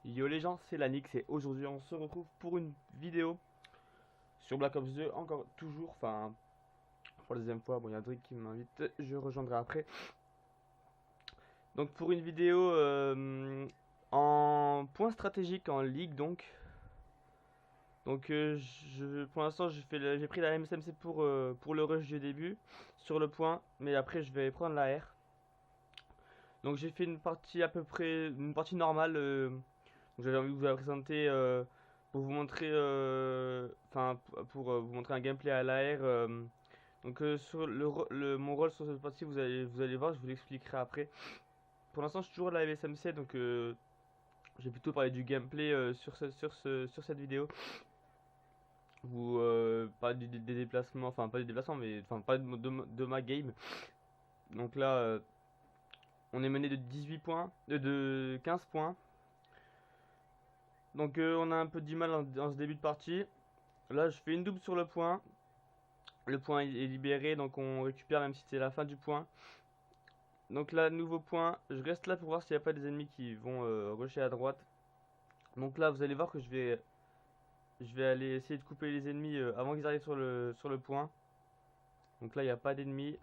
Yo les gens, c'est Lanix et aujourd'hui on se retrouve pour une vidéo sur Black Ops 2, encore toujours, enfin pour la deuxième fois. Bon, il y a Drake qui m'invite, je rejoindrai après. Donc pour une vidéo en point stratégique en ligue pour l'instant j'ai pris la MSMC pour le rush du début sur le point, mais après je vais prendre la R. Donc j'ai fait une partie à peu près, une partie normale. J'avais envie de vous la présenter pour vous montrer, pour vous montrer un gameplay à l'AR. Sur mon rôle sur cette partie, vous allez voir, je vous l'expliquerai après. Pour l'instant, je suis toujours à la MSMC, donc j'ai plutôt parlé du gameplay sur cette vidéo. Vous parlez des déplacements, enfin pas des déplacements, mais enfin pas de ma game. Donc là, on est mené de 18 points, de 15 points. Donc on a un peu du mal en ce début de partie. Là, je fais une double sur le point. Le point est libéré, donc on récupère même si c'est la fin du point. Donc là, nouveau point. Je reste là pour voir s'il n'y a pas des ennemis qui vont rusher à droite. Donc là, vous allez voir que je vais aller essayer de couper les ennemis avant qu'ils arrivent sur le point. Donc là, il n'y a pas d'ennemis.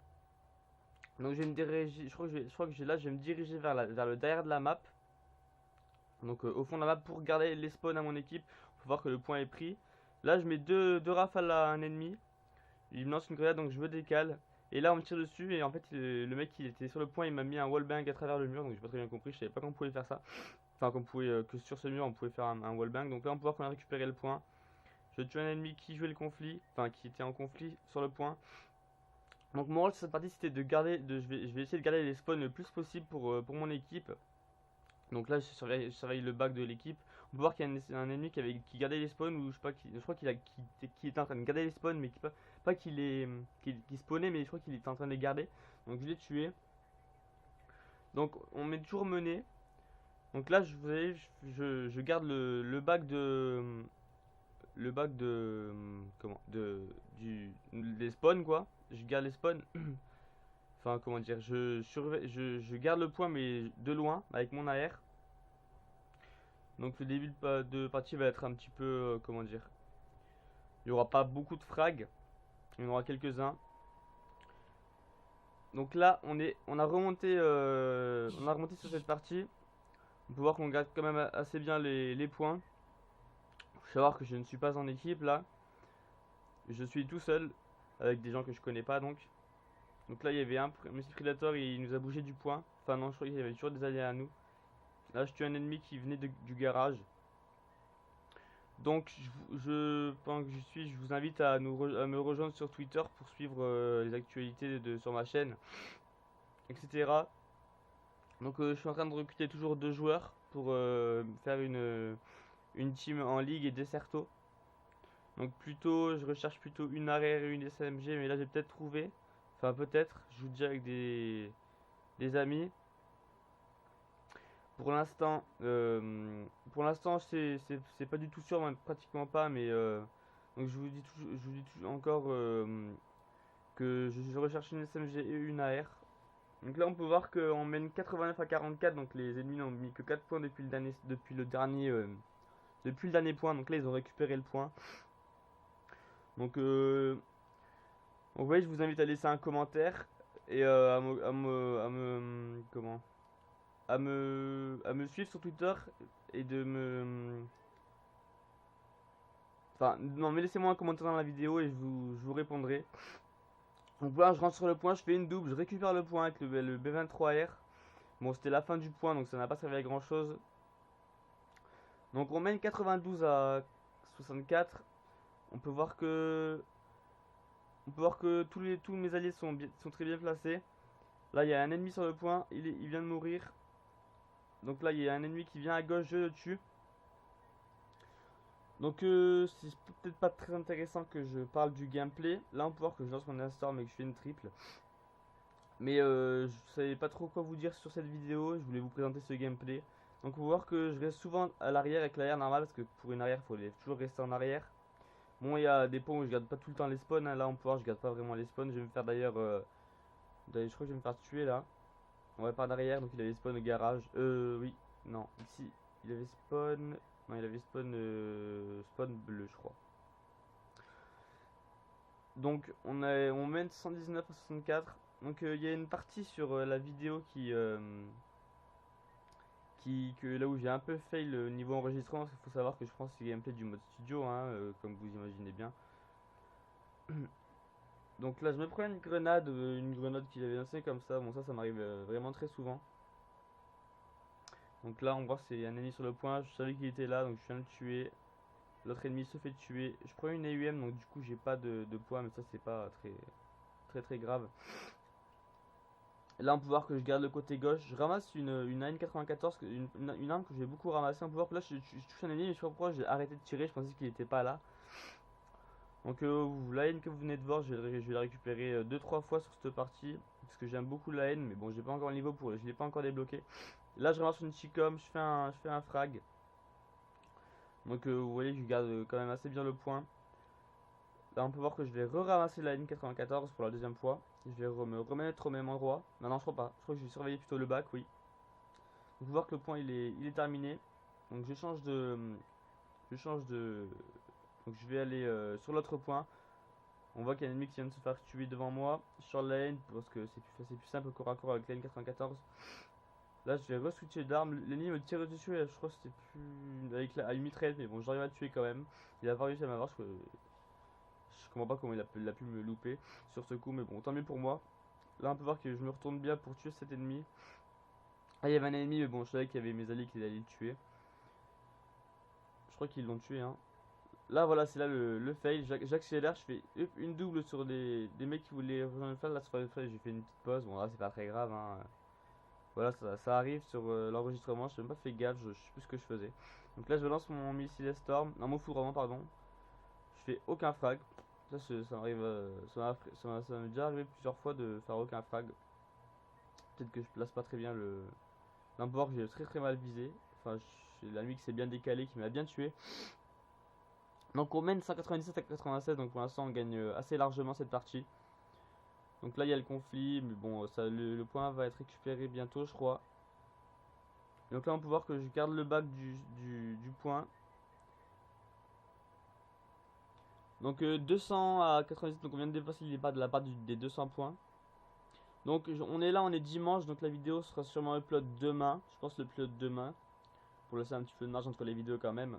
Donc je vais me diriger, je crois que là, je vais me diriger vers le derrière de la map. Donc au fond de la map pour garder les spawns à mon équipe. Pour voir que le point est pris. Là, je mets deux rafales à un ennemi. Il me lance une grenade, donc je me décale. Et là on me tire dessus et en fait le mec qui était sur le point il m'a mis un wallbang à travers le mur, donc j'ai pas très bien compris, je savais pas qu'on pouvait faire ça. Enfin qu'on pouvait que sur ce mur on pouvait faire un wallbang. Donc là on peut voir qu'on a récupéré le point. Je tue un ennemi qui jouait le conflit, enfin qui était en conflit sur le point. Donc mon rôle sur cette partie c'était de garder, je vais essayer de garder les spawns le plus possible pour mon équipe. Donc là je surveille le bac de l'équipe. On peut voir qu'il y a un ennemi qui gardait les spawns, ou je sais pas, je crois qu'il était en train de garder les spawns, mais pas qu'il spawnait, mais je crois qu'il était en train de les garder. Donc je l'ai tué. Donc on met toujours mené. Donc là vous voyez, je garde le bac de comment des spawns quoi. Je garde les spawns. Enfin comment dire, je garde le point mais de loin avec mon AR. Donc le début de partie va être un petit peu, comment dire, il n'y aura pas beaucoup de frags, il y en aura quelques-uns. Donc là on a remonté sur cette partie. On peut voir qu'on garde quand même assez bien les points. Faut savoir que je ne suis pas en équipe là, je suis tout seul avec des gens que je connais pas donc. Donc là il y avait un Monsieur Predator, il nous a bougé du point. Enfin non, je crois qu'il y avait toujours des alliés à nous. Là je tue un ennemi qui venait du garage. Donc, pendant que je vous invite à à me rejoindre sur Twitter pour suivre les actualités sur ma chaîne, etc. Donc, je suis en train de recruter toujours deux joueurs pour faire une team en ligue et Desserto. Donc, je recherche plutôt une arrière et une SMG, mais là, j'ai peut-être trouvé. Enfin, peut-être, je joue déjà avec des amis. Pour l'instant, c'est pas du tout sûr, même pratiquement pas, mais donc je vous dis encore que je recherche une SMG et une AR. Donc là, on peut voir qu'on mène 89 à 44, donc les ennemis n'ont mis que 4 points depuis le dernier point. Donc là, ils ont récupéré le point. Donc, donc ouais, je vous invite à laisser un commentaire et à me suivre sur Twitter et de me Enfin, non, mais laissez-moi un commentaire dans la vidéo et je vous répondrai. Donc voilà, je rentre sur le point, je fais une double, je récupère le point avec le B23R. Bon, c'était la fin du point, donc ça n'a pas servi à grand chose. Donc on mène 92 à 64. On peut voir que, tous mes alliés sont très bien placés. Là, il y a un ennemi sur le point, il vient de mourir. Donc là, il y a un ennemi qui vient à gauche, je le tue. Donc c'est peut-être pas très intéressant que je parle du gameplay. Là on peut voir que je lance mon instorm et que je fais une triple. Mais je savais pas trop quoi vous dire sur cette vidéo, je voulais vous présenter ce gameplay. Donc on peut voir que je reste souvent à l'arrière avec l'arrière normal, parce que pour une arrière il faut toujours rester en arrière. Bon, il y a des points où je garde pas tout le temps les spawns, hein. Là on peut voir que je garde pas vraiment les spawns. Je vais me faire je crois que je vais me faire tuer là. On va par derrière, donc il a les spawns au garage. Oui, non, ici il avait spawn. Non, il avait spawn bleu, je crois. Donc on mène 119 à 64. Donc il y a une partie sur la vidéo que là où j'ai un peu fail le niveau enregistrement, parce qu'il faut savoir que je prends ce gameplay du mode studio, hein, comme vous imaginez bien. Donc là je me prends une grenade qu'il avait lancée comme ça. Bon, ça m'arrive vraiment très souvent. Donc là on voit que c'est un ennemi sur le point, je savais qu'il était là donc je viens de le tuer. L'autre ennemi se fait tuer. Je prends une AUM donc du coup j'ai pas de poids, mais ça c'est pas très grave. Là on peut voir que je garde le côté gauche. Je ramasse une AN94, une arme que j'ai beaucoup ramassé. On peut voir que là je touche un ennemi, mais je sais pas pourquoi j'ai arrêté de tirer, je pensais qu'il était pas là. Donc la haine que vous venez de voir, je vais la récupérer 2-3 fois sur cette partie. Parce que j'aime beaucoup la haine, mais bon j'ai pas encore le niveau pour. Je l'ai pas encore débloqué. Là je ramasse une chicom, je fais un frag. Donc vous voyez que je garde quand même assez bien le point. Là on peut voir que je vais re-ramasser la N94 pour la deuxième fois. Je vais me remettre au même endroit. Non, je crois pas. Je crois que je vais surveiller plutôt le bac, oui. On peut voir que le point il est terminé. Donc je change de. Donc je vais aller sur l'autre point. On voit qu'il y a un ennemi qui vient de se faire tuer devant moi. Sur la haine parce que c'est plus simple corps à corps avec la N94. Là je vais re-switcher d'arme. L'ennemi me tire dessus et je crois que c'était plus. Avec à une mitraillette, mais bon j'arrive à le tuer quand même. Il a pas réussi à m'avoir. Je comprends pas comment il a pu me louper sur ce coup, mais bon, tant mieux pour moi. Là, on peut voir que je me retourne bien pour tuer cet ennemi. Ah, il y avait un ennemi, mais bon, je savais qu'il y avait mes alliés qui allaient le tuer. Je crois qu'ils l'ont tué, hein. Là, voilà, c'est là le fail. J'accélère, je fais une double sur des mecs qui voulaient rejoindre le fail. Là, j'ai fait une petite pause. Bon, là, c'est pas très grave, hein. Voilà, ça arrive sur l'enregistrement. Je n'ai même pas fait gaffe, je sais plus ce que je faisais. Donc là, je lance mon missile Storm. Non, mon foudroiement, pardon. Je fais aucun frag. Ça m'arrive, ça m'est déjà arrivé plusieurs fois de faire aucun frag. Peut-être que je place pas très bien le. Là, on peut voir que j'ai très mal visé. Enfin, j'ai l'ennemi qui s'est bien décalé, qui m'a bien tué. Donc on mène 197 à 96, donc pour l'instant on gagne assez largement cette partie. Donc là il y a le conflit, mais bon, le point va être récupéré bientôt, je crois. Donc là on peut voir que je garde le bac du point. Donc 200 à 97, donc on vient de dépasser les pas de la part des 200 points. Donc on est là, on est dimanche, donc la vidéo sera sûrement upload demain. Je pense l'upload demain. Pour laisser un petit peu de marge entre les vidéos quand même.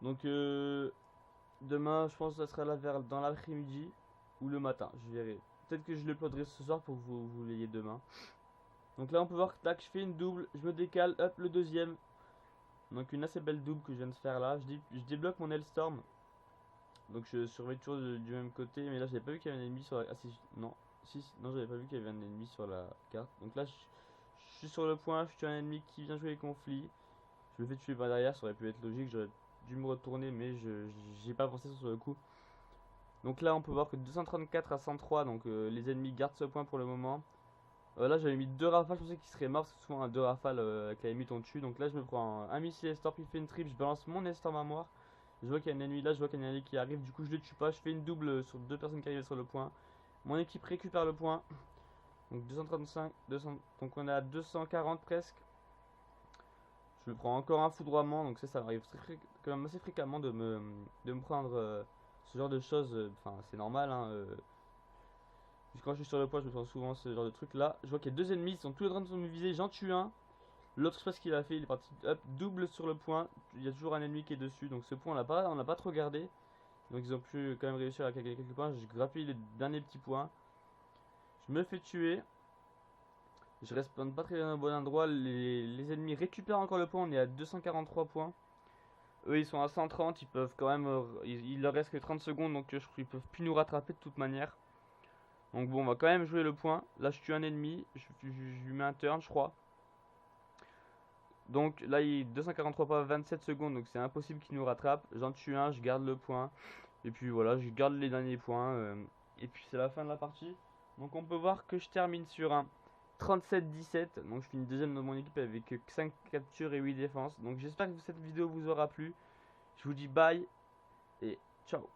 Donc demain, je pense que ça sera là dans l'après-midi ou le matin, je verrai. Peut-être que je l'uploaderai ce soir pour que vous l'ayez demain. Donc là on peut voir que tac, je fais une double, je me décale, hop, le deuxième. Donc une assez belle double que je viens de faire là. Je débloque mon Hellstorm. Donc je surveille toujours du même côté, mais là j'avais pas vu qu'il y avait un ennemi sur la. Ah si, non, non, j'avais pas vu qu'il y avait un ennemi sur la carte. Donc là je suis sur le point, je tue un ennemi qui vient jouer les conflits. Je me fais tuer par derrière, ça aurait pu être logique, j'aurais dû me retourner, mais j'ai pas pensé sur le coup. Donc là on peut voir que 234 à 103, donc les ennemis gardent ce point pour le moment. Là j'avais mis 2 rafales, je pensais qu'il serait mort, parce que souvent à 2 rafales avec la limite on tue. Donc là je me prends un missile Estorm qui fait une trip, je balance mon Estorm à mort. Je vois qu'il y a un ennemi là, je vois qu'il y a un ennemi qui arrive, du coup je le tue pas, je fais une double sur 2 personnes qui arrivent sur le point. Mon équipe récupère le point. Donc 235, 200, donc on est à 240 presque. Je me prends encore un foudroiement, donc ça m'arrive quand même assez fréquemment de me prendre ce genre de choses. Enfin, c'est normal, hein. Quand je suis sur le point, je me prends souvent ce genre de truc là. Je vois qu'il y a deux ennemis, ils sont tous en train de me viser, j'en tue un. L'autre, je sais pas ce qu'il a fait, il est parti hop, double sur le point. Il y a toujours un ennemi qui est dessus, donc ce point on l'a pas trop gardé. Donc ils ont pu quand même réussir à gagner quelques points. Je grappille les derniers petits points. Je me fais tuer. Je respawn pas très bien au bon endroit. Les ennemis récupèrent encore le point. On est à 243 points. Eux ils sont à 130. Ils peuvent quand même. Il leur reste que 30 secondes. Donc je crois qu'ils peuvent plus nous rattraper de toute manière. Donc bon, on va quand même jouer le point. Là je tue un ennemi. Je lui mets un turn, je crois. Donc là il est 243 points, 27 secondes. Donc c'est impossible qu'il nous rattrape. J'en tue un, je garde le point. Et puis voilà, je garde les derniers points. Et puis c'est la fin de la partie. Donc on peut voir que je termine sur un 37-17, donc je finis deuxième dans mon équipe avec 5 captures et 8 défenses. Donc j'espère que cette vidéo vous aura plu. Je vous dis bye et ciao.